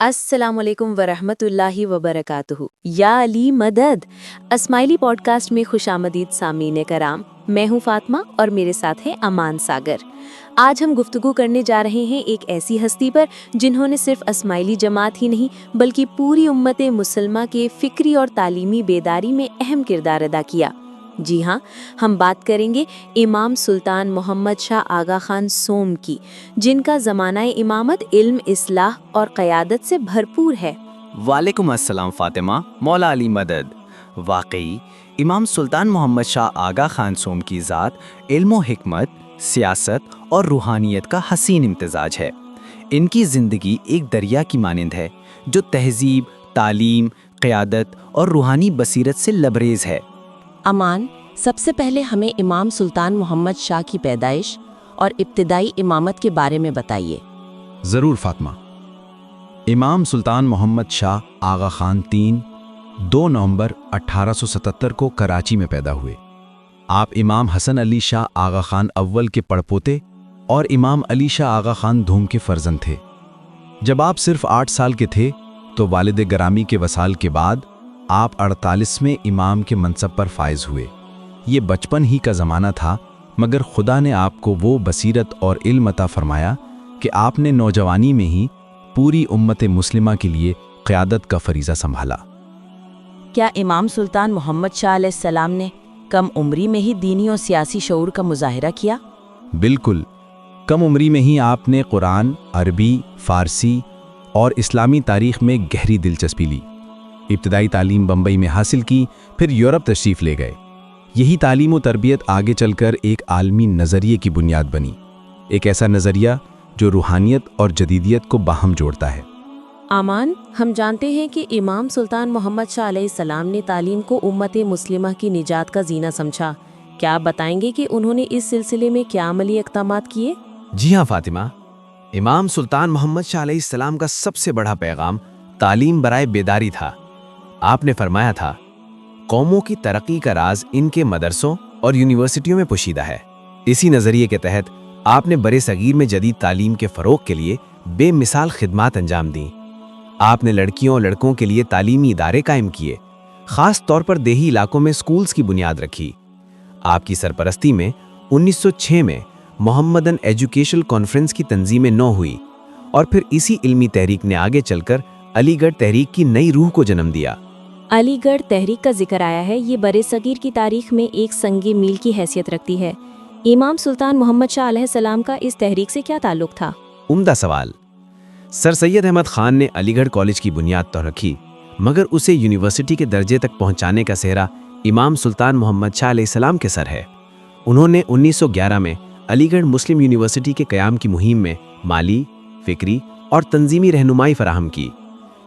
السلام علیکم ورحمۃ اللہ وبرکاتہ۔ یا علی مدد اسماعیلی پوڈ کاسٹ میں خوش آمدید سامعین کرام، میں ہوں فاطمہ اور میرے ساتھ ہے امان ساگر۔ آج ہم گفتگو کرنے جا رہے ہیں ایک ایسی ہستی پر جنہوں نے صرف اسماعیلی جماعت ہی نہیں بلکہ پوری امت مسلمہ کے فکری اور تعلیمی بیداری میں اہم کردار ادا کیا۔ جی ہاں، ہم بات کریں گے امام سلطان محمد شاہ آغا خان سوم کی، جن کا زمانہ امامت علم، اصلاح اور قیادت سے بھرپور ہے۔ وعلیکم السلام فاطمہ، مولا علی مدد۔ واقعی امام سلطان محمد شاہ آغا خان سوم کی ذات علم و حکمت، سیاست اور روحانیت کا حسین امتزاج ہے۔ ان کی زندگی ایک دریا کی مانند ہے جو تہذیب، تعلیم، قیادت اور روحانی بصیرت سے لبریز ہے۔ امان، سب سے پہلے ہمیں امام سلطان محمد شاہ کی پیدائش اور ابتدائی امامت کے بارے میں بتائیے۔ ضرور فاطمہ۔ امام سلطان محمد شاہ آغا خان 2 نومبر 1877 کو کراچی میں پیدا ہوئے۔ آپ امام حسن علی شاہ آغا خان اول کے پڑپوتے اور امام علی شاہ آغا خان دھوم کے فرزند تھے۔ جب آپ صرف 8 سال کے تھے تو والد گرامی کے وصال کے بعد آپ 48ویں امام کے منصب پر فائز ہوئے۔ یہ بچپن ہی کا زمانہ تھا، مگر خدا نے آپ کو وہ بصیرت اور علم عطا فرمایا کہ آپ نے نوجوانی میں ہی پوری امت مسلمہ کے لیے قیادت کا فریضہ سنبھالا۔ کیا امام سلطان محمد شاہ علیہ السلام نے کم عمری میں ہی دینی اور سیاسی شعور کا مظاہرہ کیا؟ بالکل، کم عمری میں ہی آپ نے قرآن، عربی، فارسی اور اسلامی تاریخ میں گہری دلچسپی لی۔ ابتدائی تعلیم بمبئی میں حاصل کی، پھر یورپ تشریف لے گئے۔ یہی تعلیم و تربیت آگے چل کر ایک عالمی نظریے کی بنیاد بنی، ایک ایسا نظریہ جو روحانیت اور جدیدیت کو باہم جوڑتا ہے۔ امان، ہم جانتے ہیں کہ امام سلطان محمد شاہ علیہ السلام نے تعلیم کو امت مسلمہ کی نجات کا زینہ سمجھا۔ کیا آپ بتائیں گے کہ انہوں نے اس سلسلے میں کیا عملی اقدامات کیے؟ جی ہاں فاطمہ، امام سلطان محمد شاہ علیہ السلام کا سب سے بڑا پیغام تعلیم برائے بیداری تھا۔ آپ نے فرمایا تھا، قوموں کی ترقی کا راز ان کے مدرسوں اور یونیورسٹیوں میں پوشیدہ ہے۔ اسی نظریے کے تحت آپ نے برِ صغیر میں جدید تعلیم کے فروغ کے لیے بے مثال خدمات انجام دیں۔ آپ نے لڑکیوں اور لڑکوں کے لیے تعلیمی ادارے قائم کیے، خاص طور پر دیہی علاقوں میں سکولز کی بنیاد رکھی۔ آپ کی سرپرستی میں 1906 میں محمدن ایجوکیشنل کانفرنس کی تنظیم نو ہوئی، اور پھر اسی علمی تحریک نے آگے چل کر علی گڑھ تحریک کی نئی روح کو جنم دیا۔ علی گڑھ تحریک کا ذکر آیا ہے، یہ برِ صغیر کی تاریخ میں ایک سنگ میل کی حیثیت رکھتی ہے۔ امام سلطان محمد شاہ علیہ السلام کا اس تحریک سے کیا تعلق تھا؟ عمدہ سوال۔ سر سید احمد خان نے علی گڑھ کالج کی بنیاد تو رکھی، مگر اسے یونیورسٹی کے درجے تک پہنچانے کا سہرا امام سلطان محمد شاہ علیہ السلام کے سر ہے۔ انہوں نے 1911 میں علی گڑھ مسلم یونیورسٹی کے قیام کی مہم میں مالی، فکری اور تنظیمی رہنمائی فراہم کی۔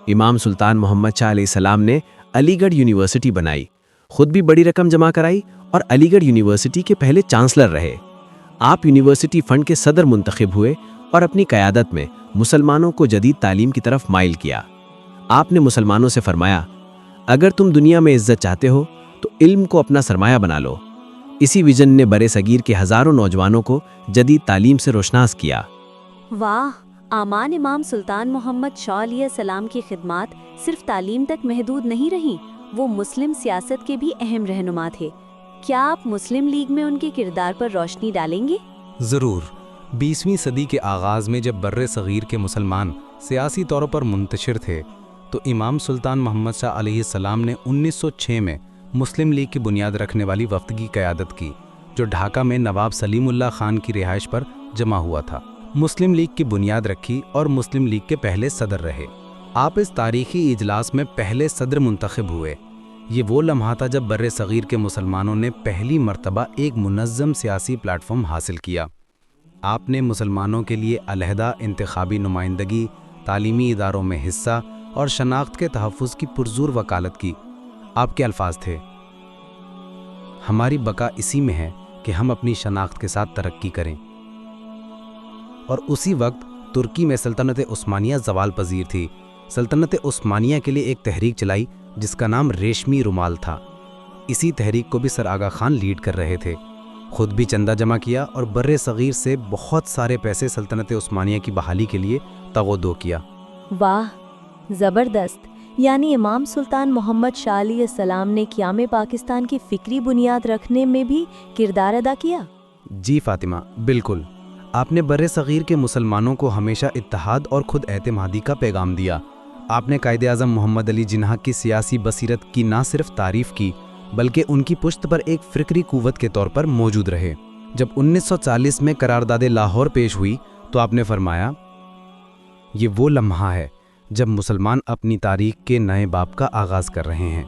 امام سلطان محمد شاہ علیہ السلام نے علی گڑھ یونیورسٹی بنائی، خود بھی بڑی رقم جمع کرائی اور علی گڑھ یونیورسٹی کے پہلے چانسلر رہے۔ آپ یونیورسٹی فنڈ کے صدر منتخب ہوئے اور اپنی قیادت میں مسلمانوں کو جدید تعلیم کی طرف مائل کیا۔ آپ نے مسلمانوں سے فرمایا، اگر تم دنیا میں عزت چاہتے ہو تو علم کو اپنا سرمایہ بنا لو۔ اسی ویژن نے برِ صغیر کے ہزاروں نوجوانوں کو جدید تعلیم سے روشناس کیا۔ واہ، امان، امام سلطان محمد شاہ علیہ السلام کی خدمات صرف تعلیم تک محدود نہیں رہیں، وہ مسلم سیاست کے بھی اہم رہنما تھے۔ کیا آپ مسلم لیگ میں ان کے کردار پر روشنی ڈالیں گے؟ ضرور۔ 20ویں صدی کے آغاز میں جب برِ صغیر کے مسلمان سیاسی طور پر منتشر تھے تو امام سلطان محمد شاہ علیہ السلام نے 1906 میں مسلم لیگ کی بنیاد رکھنے والی وفد کی قیادت کی، جو ڈھاکہ میں نواب سلیم اللہ خان کی رہائش پر جمع ہوا تھا۔ مسلم لیگ کی بنیاد رکھی اور مسلم لیگ کے پہلے صدر رہے۔ آپ اس تاریخی اجلاس میں پہلے صدر منتخب ہوئے۔ یہ وہ لمحہ تھا جب برِ صغیر کے مسلمانوں نے پہلی مرتبہ ایک منظم سیاسی پلیٹ فارم حاصل کیا۔ آپ نے مسلمانوں کے لیے علیحدہ انتخابی نمائندگی، تعلیمی اداروں میں حصہ اور شناخت کے تحفظ کی پرزور وکالت کی۔ آپ کے الفاظ تھے، ہماری بقا اسی میں ہے کہ ہم اپنی شناخت کے ساتھ ترقی کریں۔ اور اسی وقت ترکی میں سلطنت عثمانیہ زوال پذیر تھی۔ سلطنت عثمانیہ کے لیے ایک تحریک چلائی جس کا نام ریشمی رومال تھا۔ اسی تحریک کو بھی سر آغا خان لیڈ کر رہے تھے۔ خود بھی چندہ جمع کیا اور برِ صغیر سے بہت سارے پیسے سلطنت عثمانیہ کی بحالی کے لیے تغو دو کیا۔ واہ، زبردست. یعنی امام سلطان محمد شاہ علیہ السلام نے قیام پاکستان کی فکری بنیاد رکھنے میں بھی کردار ادا کیا؟ جی فاطمہ، بالکل. آپ نے بر صغیر کے مسلمانوں کو ہمیشہ اتحاد اور خود اعتمادی کا پیغام دیا. آپ نے قائد اعظم محمد علی جناح کی سیاسی بصیرت کی نہ صرف تعریف کی بلکہ ان کی پشت پر ایک فکری قوت کے طور پر موجود رہے. جب 1940 میں قرارداد لاہور پیش ہوئی تو آپ نے فرمایا، یہ وہ لمحہ ہے جب مسلمان اپنی تاریخ کے نئے باب کا آغاز کر رہے ہیں.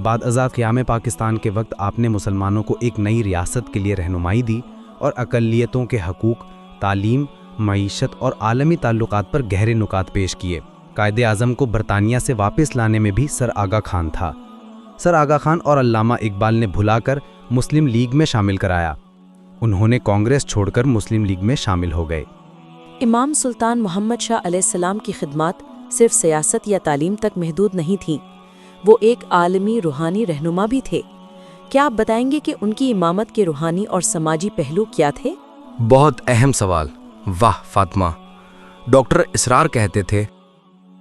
بعد ازاں قیام پاکستان کے وقت آپ نے مسلمانوں کو ایک نئی ریاست کے لیے رہنمائی دی اور اقلیتوں کے حقوق، تعلیم، معیشت اور عالمی تعلقات پر گہرے نکات پیش کیے. قائد اعظم کو برطانیہ سے واپس لانے میں بھی سر آغا خان تھا. سر آغا خان اور علامہ اقبال نے بھلا کر مسلم لیگ میں شامل کرایا. انہوں نے کانگریس چھوڑ کر مسلم لیگ میں شامل ہو گئے. امام سلطان محمد شاہ علیہ السلام کی خدمات صرف سیاست یا تعلیم تک محدود نہیں تھیں، وہ ایک عالمی روحانی رہنما بھی تھے. کیا آپ بتائیں گے کہ ان کی امامت کے روحانی اور سماجی پہلو کیا تھے؟ بہت اہم سوال. واہ فاطمہ. ڈاکٹر اسرار کہتے تھے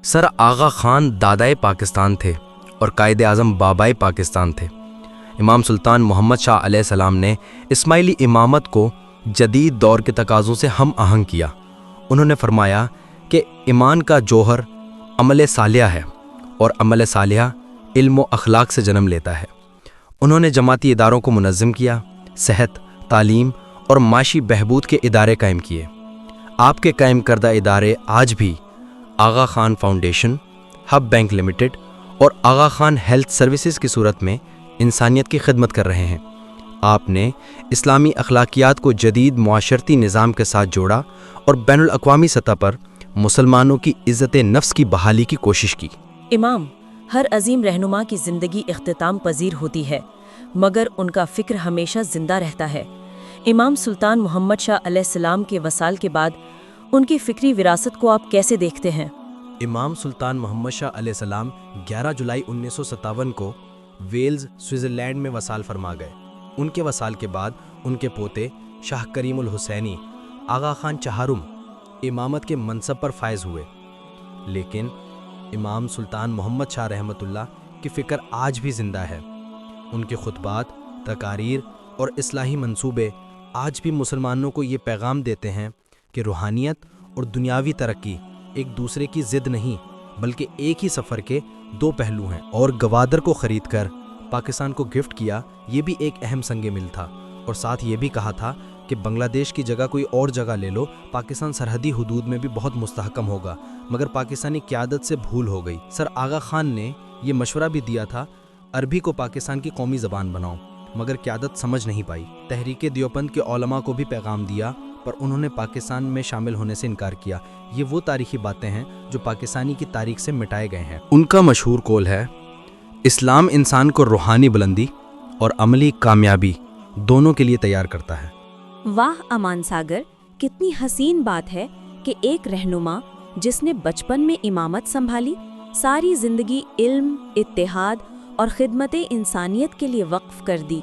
سر آغا خان دادائے پاکستان تھے اور قائد اعظم بابائے پاکستان تھے. امام سلطان محمد شاہ علیہ السلام نے اسماعیلی امامت کو جدید دور کے تقاضوں سے ہم آہنگ کیا. انہوں نے فرمایا کہ ایمان کا جوہر عمل صالحہ ہے اور عمل صالحہ علم و اخلاق سے جنم لیتا ہے. انہوں نے جماعتی اداروں کو منظم کیا، صحت، تعلیم اور معاشی بہبود کے ادارے قائم کیے. آپ کے قائم کردہ ادارے آج بھی آغا خان فاؤنڈیشن، ہب بینک لمیٹڈ اور آغا خان ہیلتھ سروسز کی صورت میں انسانیت کی خدمت کر رہے ہیں. آپ نے اسلامی اخلاقیات کو جدید معاشرتی نظام کے ساتھ جوڑا اور بین الاقوامی سطح پر مسلمانوں کی عزت نفس کی بحالی کی کوشش کی. امام، ہر عظیم رہنما کی زندگی اختتام پذیر ہوتی ہے مگر ان کا فکر ہمیشہ زندہ رہتا ہے. امام سلطان محمد شاہ علیہ السلام کے وصال کے بعد ان کی فکری وراثت کو آپ کیسے دیکھتے ہیں؟ امام سلطان محمد شاہ علیہ السلام 11 جولائی 1957 کو ویلز، سوئٹزرلینڈ میں وصال فرما گئے. ان کے وصال کے بعد ان کے پوتے شاہ کریم الحسینی آغا خان چہارم امامت کے منصب پر فائز ہوئے. لیکن امام سلطان محمد شاہ رحمۃ اللہ کی فکر آج بھی زندہ ہے. ان کے خطبات، تقاریر اور اصلاحی منصوبے آج بھی مسلمانوں کو یہ پیغام دیتے ہیں کہ روحانیت اور دنیاوی ترقی ایک دوسرے کی ضد نہیں بلکہ ایک ہی سفر کے دو پہلو ہیں. اور گوادر کو خرید کر پاکستان کو گفٹ کیا، یہ بھی ایک اہم سنگ مل تھا. اور ساتھ یہ بھی کہا تھا کہ بنگلہ دیش کی جگہ کوئی اور جگہ لے لو، پاکستان سرحدی حدود میں بھی بہت مستحکم ہوگا. مگر پاکستانی قیادت سے بھول ہو گئی. سر آغا خان نے یہ مشورہ بھی دیا تھا عربی کو پاکستان کی قومی زبان بناؤ، مگر قیادت سمجھ نہیں پائی. تحریک دیوبند کے علماء کو بھی پیغام دیا پر انہوں نے پاکستان میں شامل ہونے سے انکار کیا. یہ وہ تاریخی باتیں ہیں جو پاکستانی کی تاریخ سے مٹائے گئے ہیں. ان کا مشہور قول ہے، اسلام انسان کو روحانی بلندی اور عملی کامیابی دونوں کے لیے تیار کرتا ہے. واہ امان ساگر، کتنی حسین بات ہے کہ ایک رہنما جس نے بچپن میں امامت سنبھالی، ساری زندگی علم، اتحاد اور خدمت انسانیت کے لیے وقف کر دی.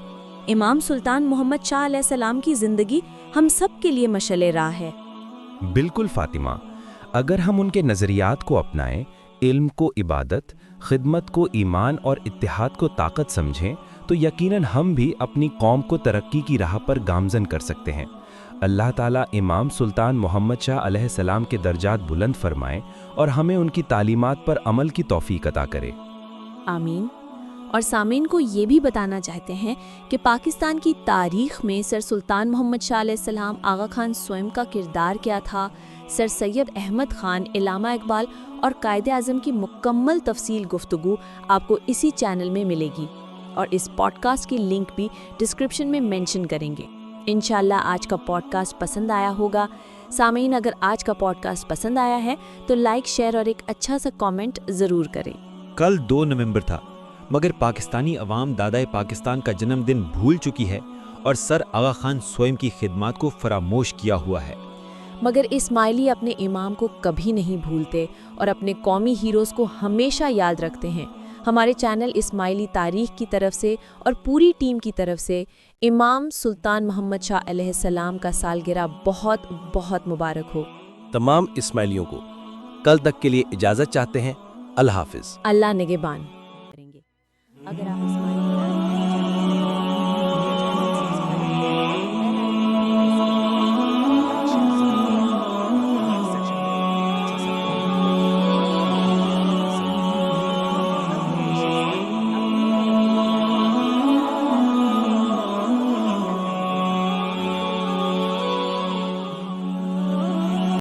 امام سلطان محمد شاہ علیہ السلام کی زندگی ہم سب کے لیے مشعل راہ ہے. بالکل فاطمہ، اگر ہم ان کے نظریات کو اپنائیں، علم کو عبادت، خدمت کو ایمان اور اتحاد کو طاقت سمجھیں تو یقیناً ہم بھی اپنی قوم کو ترقی کی راہ پر گامزن کر سکتے ہیں. اللہ تعالیٰ امام سلطان محمد شاہ علیہ السلام کے درجات بلند فرمائے اور ہمیں ان کی تعلیمات پر عمل کی توفیق عطا کرے. آمین. اور سامعین کو یہ بھی بتانا چاہتے ہیں کہ پاکستان کی تاریخ میں سر سلطان محمد شاہ علیہ السلام، آغا خان سوئم کا کردار کیا تھا. سر سید احمد خان، علامہ اقبال اور قائد اعظم کی مکمل تفصیل گفتگو آپ کو اسی چینل میں ملے گی اور اس پوڈ کاسٹ کی لنک بھی ڈسکرپشن میں مینشن کریں گے. انشاءاللہ آج کا پوڈ کاسٹ پسند آیا ہوگا. سامعین، اگر آج کا پوڈ کاسٹ پسند آیا ہے تو لائک، شیئر اور ایک اچھا سا کامنٹ ضرور کریں. کل 2 نومبر تھا مگر پاکستانی عوام دادائے پاکستان کا جنم دن بھول چکی ہے اور سر آغا خان سوئم کی خدمات کو فراموش کیا ہوا ہے. مگر اسماعیلی اپنے امام کو کبھی نہیں بھولتے اور اپنے قومی ہیروز کو ہمیشہ یاد رکھتے ہیں. ہمارے چینل اسماعیلی تاریخ کی طرف سے اور پوری ٹیم کی طرف سے امام سلطان محمد شاہ علیہ السلام کا سالگرہ بہت بہت مبارک ہو. تمام اسماعیلیوں کو کل تک کے لیے اجازت چاہتے ہیں. اللہ حافظ۔ اللہ نگہبان کریں گے۔ اگر آپ اس